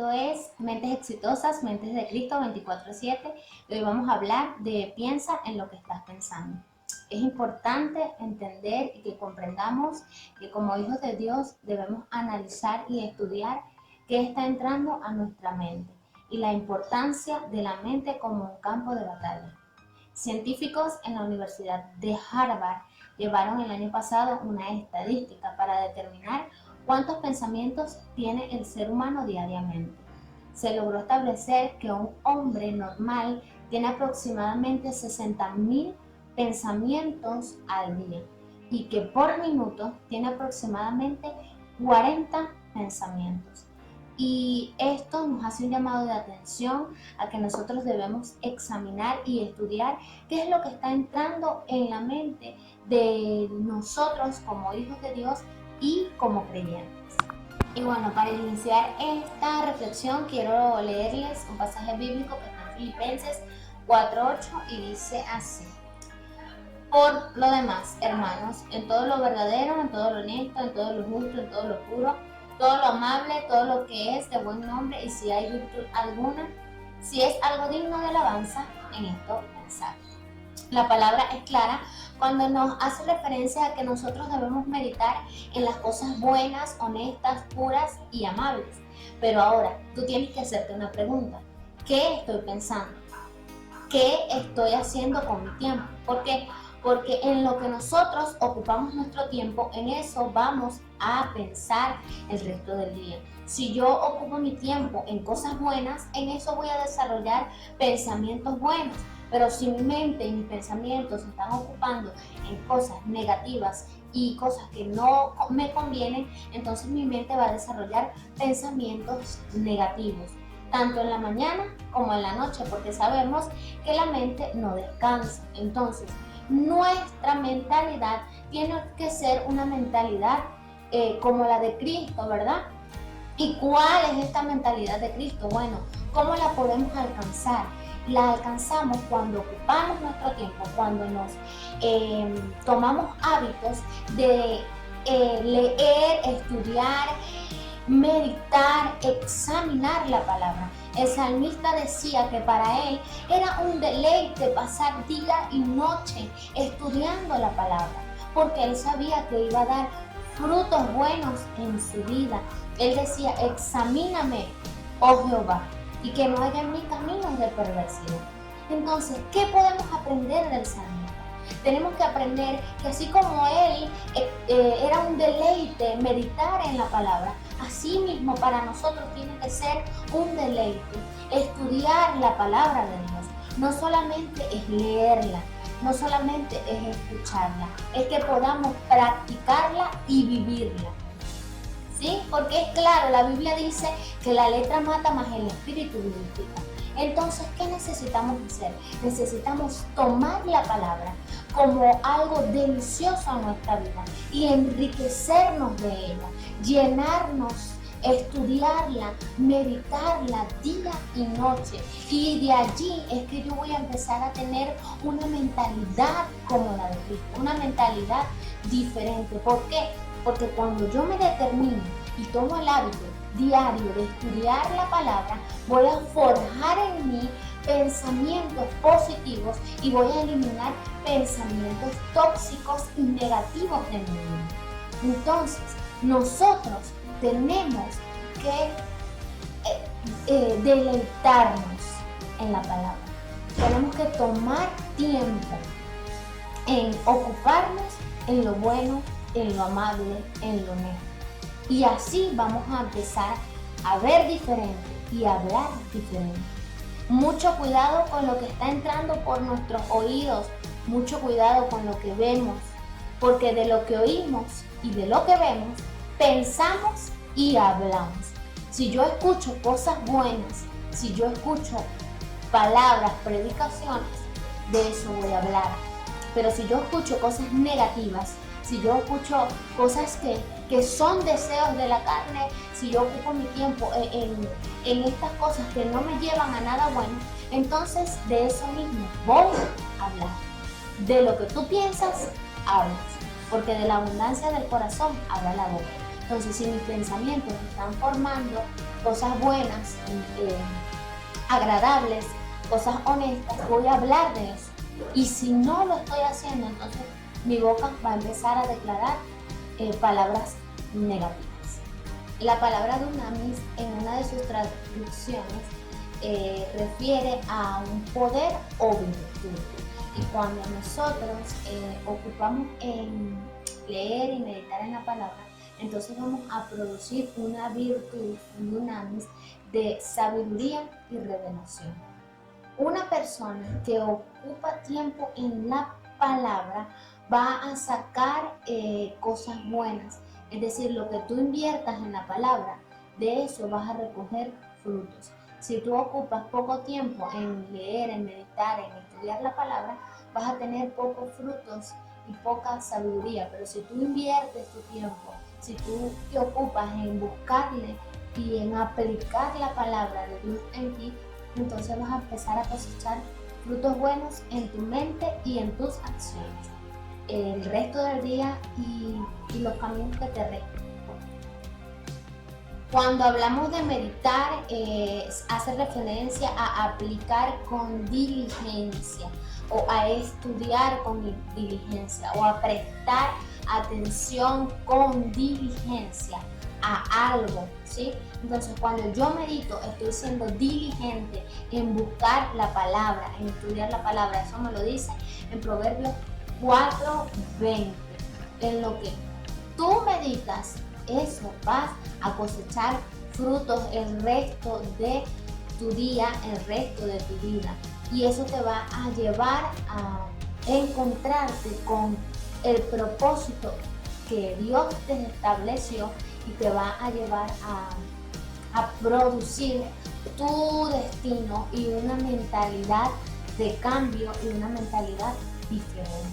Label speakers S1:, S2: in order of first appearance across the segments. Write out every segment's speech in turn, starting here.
S1: Esto es Mentes Exitosas, Mentes de Cristo 24/7. Hoy vamos a hablar de piensa en lo que estás pensando. Es importante entender y que comprendamos que como hijos de Dios debemos analizar y estudiar qué está entrando a nuestra mente y la importancia de la mente como un campo de batalla. Científicos en la Universidad de Harvard llevaron el año pasado una estadística para determinar cuántos pensamientos tiene el ser humano diariamente. Se logró establecer que un hombre normal tiene aproximadamente 60.000 pensamientos al día y que por minuto tiene aproximadamente 40 pensamientos. Y esto nos hace un llamado de atención a que nosotros debemos examinar y estudiar qué es lo que está entrando en la mente de nosotros como hijos de Dios y como creyentes. Y bueno, para iniciar esta reflexión quiero leerles un pasaje bíblico que está en Filipenses 4:8 y dice así: por lo demás, hermanos, en todo lo verdadero, en todo lo honesto, en todo lo justo, en todo lo puro, todo lo amable, todo lo que es de buen nombre, y si hay virtud alguna, si es algo digno de alabanza, en esto pensad. La palabra es clara cuando nos hace referencia a que nosotros debemos meditar en las cosas buenas, honestas, puras y amables. Pero ahora, tú tienes que hacerte una pregunta. ¿Qué estoy pensando? ¿Qué estoy haciendo con mi tiempo? ¿Por qué? Porque en lo que nosotros ocupamos nuestro tiempo, en eso vamos a pensar el resto del día. Si yo ocupo mi tiempo en cosas buenas, en eso voy a desarrollar pensamientos buenos. Pero si mi mente y mis pensamientos se están ocupando en cosas negativas y cosas que no me convienen, entonces mi mente va a desarrollar pensamientos negativos, tanto en la mañana como en la noche, porque sabemos que la mente no descansa. Entonces, nuestra mentalidad tiene que ser una mentalidad como la de Cristo, ¿verdad? ¿Y cuál es esta mentalidad de Cristo? Bueno, ¿cómo la podemos alcanzar? La alcanzamos cuando ocupamos nuestro tiempo, cuando nos tomamos hábitos de leer, estudiar, meditar, examinar la palabra. El salmista decía que para él era un deleite pasar día y noche estudiando la palabra, porque él sabía que iba a dar frutos buenos en su vida. Él decía: examíname, oh Jehová, y que no haya en mí caminos de perversidad. Entonces, ¿qué podemos aprender del salmista? Tenemos que aprender que así como él era un deleite meditar en la palabra, así mismo para nosotros tiene que ser un deleite estudiar la palabra de Dios. No solamente es leerla, no solamente es escucharla, es que podamos practicarla y vivirla. ¿Sí? Porque es claro, la Biblia dice que la letra mata, más el espíritu vivifica. Entonces, ¿qué necesitamos hacer? Necesitamos tomar la palabra como algo delicioso a nuestra vida y enriquecernos de ella, llenarnos, estudiarla, meditarla día y noche. Y de allí es que yo voy a empezar a tener una mentalidad como la de Cristo, una mentalidad diferente. ¿Por qué? Porque cuando yo me determino y tomo el hábito diario de estudiar la palabra, voy a forjar en mí pensamientos positivos y voy a eliminar pensamientos tóxicos y negativos de mi vida. Entonces, nosotros tenemos que deleitarnos en la palabra. Tenemos que tomar tiempo en ocuparnos en lo bueno, en lo amable, en lo honesto. Y así vamos a empezar a ver diferente y a hablar diferente. Mucho cuidado con lo que está entrando por nuestros oídos, mucho cuidado con lo que vemos, porque de lo que oímos y de lo que vemos, pensamos y hablamos. Si yo escucho cosas buenas, si yo escucho palabras, predicaciones, de eso voy a hablar. Pero si yo escucho cosas negativas, si yo escucho cosas que son deseos de la carne, si yo ocupo mi tiempo en estas cosas que no me llevan a nada bueno, entonces de eso mismo voy a hablar. De lo que tú piensas, hablas, porque de la abundancia del corazón habla la boca. Entonces, si mis pensamientos están formando cosas buenas, agradables, cosas honestas, voy a hablar de eso. Y si no lo estoy haciendo, entonces mi boca va a empezar a declarar palabras negativas. La palabra dunamis en una de sus traducciones refiere a un poder o virtud. Y cuando nosotros ocupamos en leer y meditar en la palabra, entonces vamos a producir una virtud, un dunamis de sabiduría y revelación. Una persona que ocupa tiempo en la palabra va a sacar cosas buenas. Es decir, lo que tú inviertas en la palabra, de eso vas a recoger frutos. Si tú ocupas poco tiempo en leer, en meditar, en estudiar la palabra, vas a tener pocos frutos y poca sabiduría. Pero si tú inviertes tu tiempo, si tú te ocupas en buscarle y en aplicar la palabra de Dios en ti, entonces vas a empezar a cosechar frutos buenos en tu mente y en tus acciones el resto del día y los caminos que te restan. Cuando hablamos de meditar, hace referencia a aplicar con diligencia o a estudiar con diligencia o a prestar atención con diligencia a algo, ¿sí? Entonces, cuando yo medito, estoy siendo diligente en buscar la palabra, en estudiar la palabra. Eso me lo dice en Proverbios 4:20. En lo que tú meditas, eso vas a cosechar frutos el resto de tu día, el resto de tu vida. Y eso te va a llevar a encontrarte con el propósito que Dios te estableció y te va a llevar a producir tu destino y una mentalidad de cambio y una mentalidad diferente.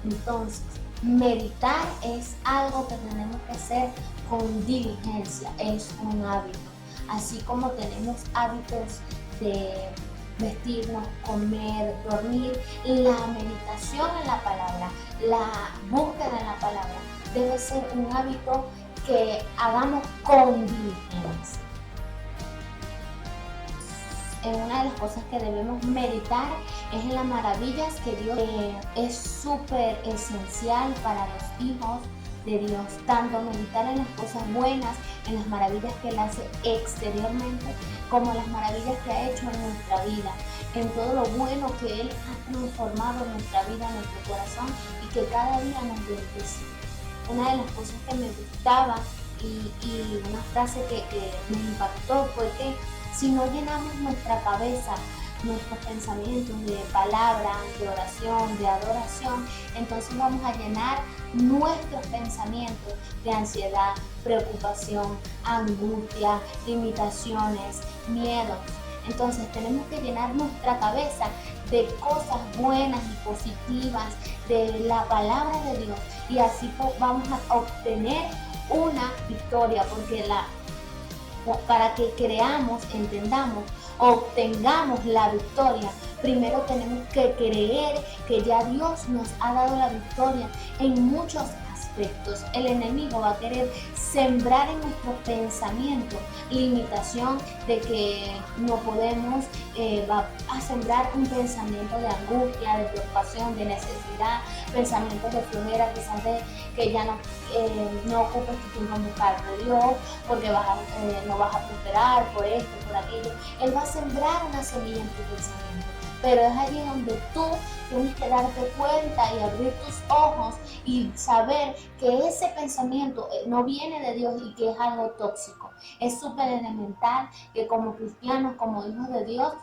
S1: Entonces, meditar es algo que tenemos que hacer con diligencia, es un hábito. Así como tenemos hábitos de vestirnos, comer, dormir, la meditación en la palabra, la búsqueda en la palabra, debe ser un hábito que hagamos con diligencia. Una de las cosas que debemos meditar es en las maravillas que Dios es súper esencial para los hijos de Dios, tanto meditar en las cosas buenas, en las maravillas que Él hace exteriormente, como las maravillas que ha hecho en nuestra vida, en todo lo bueno que Él ha transformado en nuestra vida, en nuestro corazón y que cada día nos bendice. Una de las cosas que me gustaba y una frase que me impactó fue que si no llenamos nuestra cabeza, nuestros pensamientos de palabra, de oración, de adoración, entonces vamos a llenar nuestros pensamientos de ansiedad, preocupación, angustia, limitaciones, miedos. Entonces tenemos que llenar nuestra cabeza de cosas buenas y positivas, de la palabra de Dios, y así vamos a obtener una victoria, porque para que creamos, entendamos, obtengamos la victoria, primero tenemos que creer que ya Dios nos ha dado la victoria en muchos aspectos. El enemigo va a querer sembrar en nuestros pensamientos limitación de que no podemos, va a sembrar un pensamiento de angustia, de preocupación, de necesidad, pensamientos de flojera, quizás de que ya no ocupes tu tiempo en buscar de Dios, porque no vas a prosperar por esto, por aquello. Él va a sembrar una semilla en tu pensamiento, pero es allí donde tú tienes que darte cuenta y abrir tus ojos y saber que ese pensamiento no viene de Dios y que es algo tóxico. Es súper elemental que como cristianos, como hijos de Dios,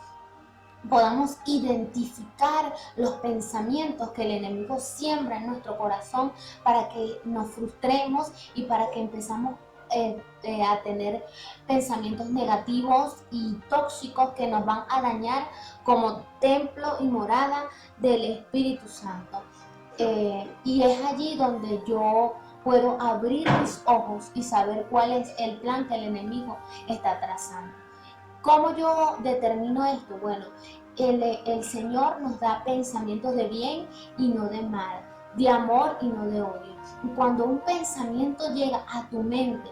S1: podamos identificar los pensamientos que el enemigo siembra en nuestro corazón para que nos frustremos y para que empezamos a tener pensamientos negativos y tóxicos que nos van a dañar como templo y morada del Espíritu Santo. Y es allí donde yo puedo abrir mis ojos y saber cuál es el plan que el enemigo está trazando. ¿Cómo yo determino esto? Bueno, el Señor nos da pensamientos de bien y no de mal, de amor y no de odio. Y cuando un pensamiento llega a tu mente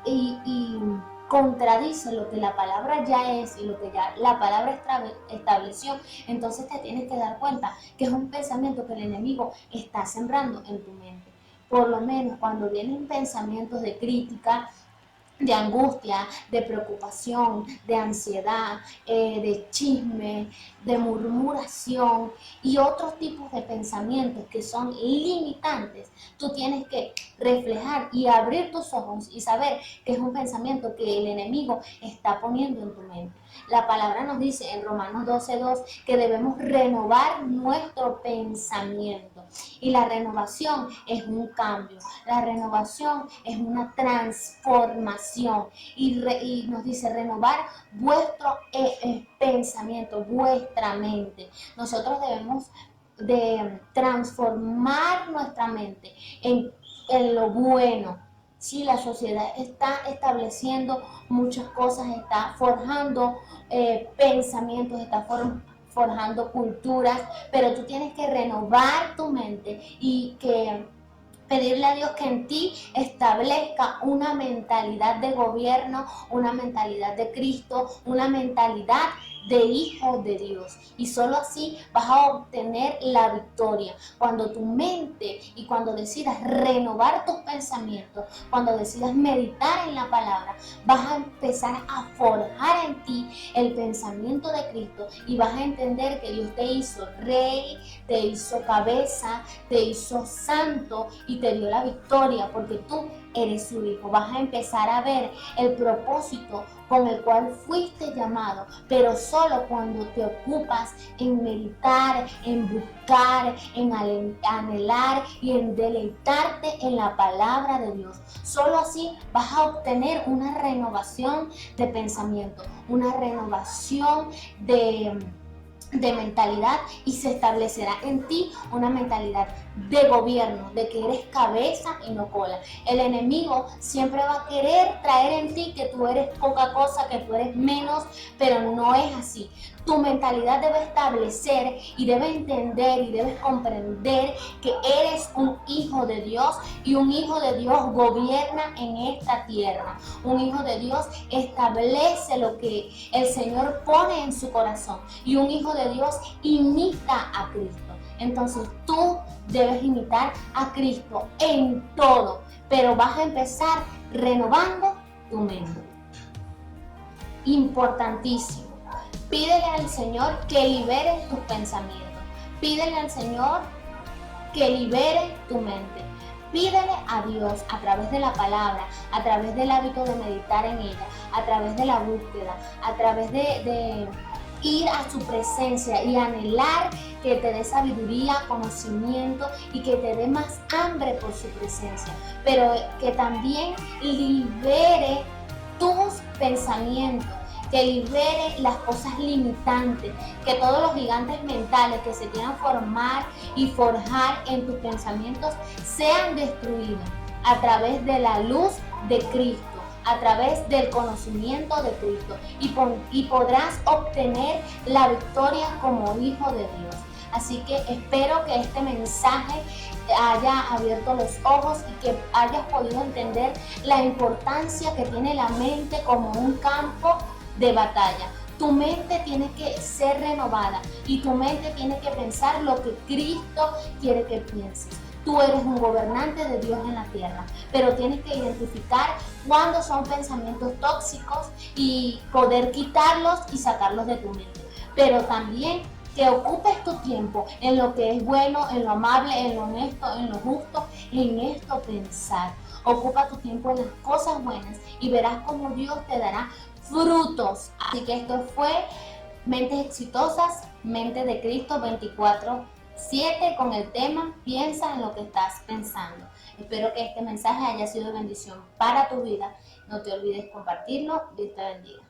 S1: y contradice lo que la palabra ya es y lo que ya la palabra estableció, entonces te tienes que dar cuenta que es un pensamiento que el enemigo está sembrando en tu mente. Por lo menos cuando vienen pensamientos de crítica, de angustia, de preocupación, de ansiedad, de chisme, de murmuración y otros tipos de pensamientos que son limitantes, tú tienes que reflejar y abrir tus ojos y saber que es un pensamiento que el enemigo está poniendo en tu mente. La palabra nos dice en Romanos 12:2 que debemos renovar nuestro pensamiento. Y la renovación es un cambio, la renovación es una transformación. Y nos dice renovar vuestro pensamiento, vuestra mente. Nosotros debemos de transformar nuestra mente en lo bueno. Sí, la sociedad está estableciendo muchas cosas, está forjando pensamientos, está forjando culturas, pero tú tienes que renovar tu mente y que pedirle a Dios que en ti establezca una mentalidad de gobierno, una mentalidad de Cristo, una mentalidad de hijo de Dios. Y solo así vas a obtener la victoria. Cuando tu mente y cuando decidas renovar tus pensamientos, cuando decidas meditar en la palabra, vas a empezar a forjar en ti el pensamiento de Cristo y vas a entender que Dios te hizo rey, te hizo cabeza, te hizo santo y te dio la victoria porque tú eres su hijo. Vas a empezar a ver el propósito con el cual fuiste llamado, pero solo cuando te ocupas en meditar, en buscar, en anhelar y en deleitarte en la palabra de Dios. Solo así vas a obtener una renovación de pensamiento, una renovación de mentalidad y se establecerá en ti una mentalidad de gobierno, de que eres cabeza y no cola. El enemigo siempre va a querer traer en ti que tú eres poca cosa, que tú eres menos, pero no es así. Tu mentalidad debe establecer y debe entender y debes comprender que eres un hijo de Dios y un hijo de Dios gobierna en esta tierra. Un hijo de Dios establece lo que el Señor pone en su corazón y un hijo de Dios imita a Cristo. Entonces tú debes imitar a Cristo en todo, pero vas a empezar renovando tu mente. Importantísimo. Pídele al Señor que libere tus pensamientos. Pídele al Señor que libere tu mente. Pídele a Dios a través de la palabra, a través del hábito de meditar en ella, a través de la búsqueda, a través de ir a su presencia y anhelar que te dé sabiduría, conocimiento y que te dé más hambre por su presencia, pero que también libere tus pensamientos, que libere las cosas limitantes, que todos los gigantes mentales que se quieran formar y forjar en tus pensamientos sean destruidos a través de la luz de Cristo, a través del conocimiento de Cristo y podrás obtener la victoria como hijo de Dios. Así que espero que este mensaje haya abierto los ojos y que hayas podido entender la importancia que tiene la mente como un campo de batalla. Tu mente tiene que ser renovada y tu mente tiene que pensar lo que Cristo quiere que pienses. Tú eres un gobernante de Dios en la tierra, pero tienes que identificar cuándo son pensamientos tóxicos y poder quitarlos y sacarlos de tu mente. Pero también que ocupes tu tiempo en lo que es bueno, en lo amable, en lo honesto, en lo justo, en esto pensar. Ocupa tu tiempo en las cosas buenas y verás cómo Dios te dará frutos. Así que esto fue Mentes Exitosas, Mente de Cristo 24/7 con el tema Piensa en lo que estás pensando. Espero que este mensaje haya sido de bendición para tu vida. No te olvides compartirlo. Dios te bendiga.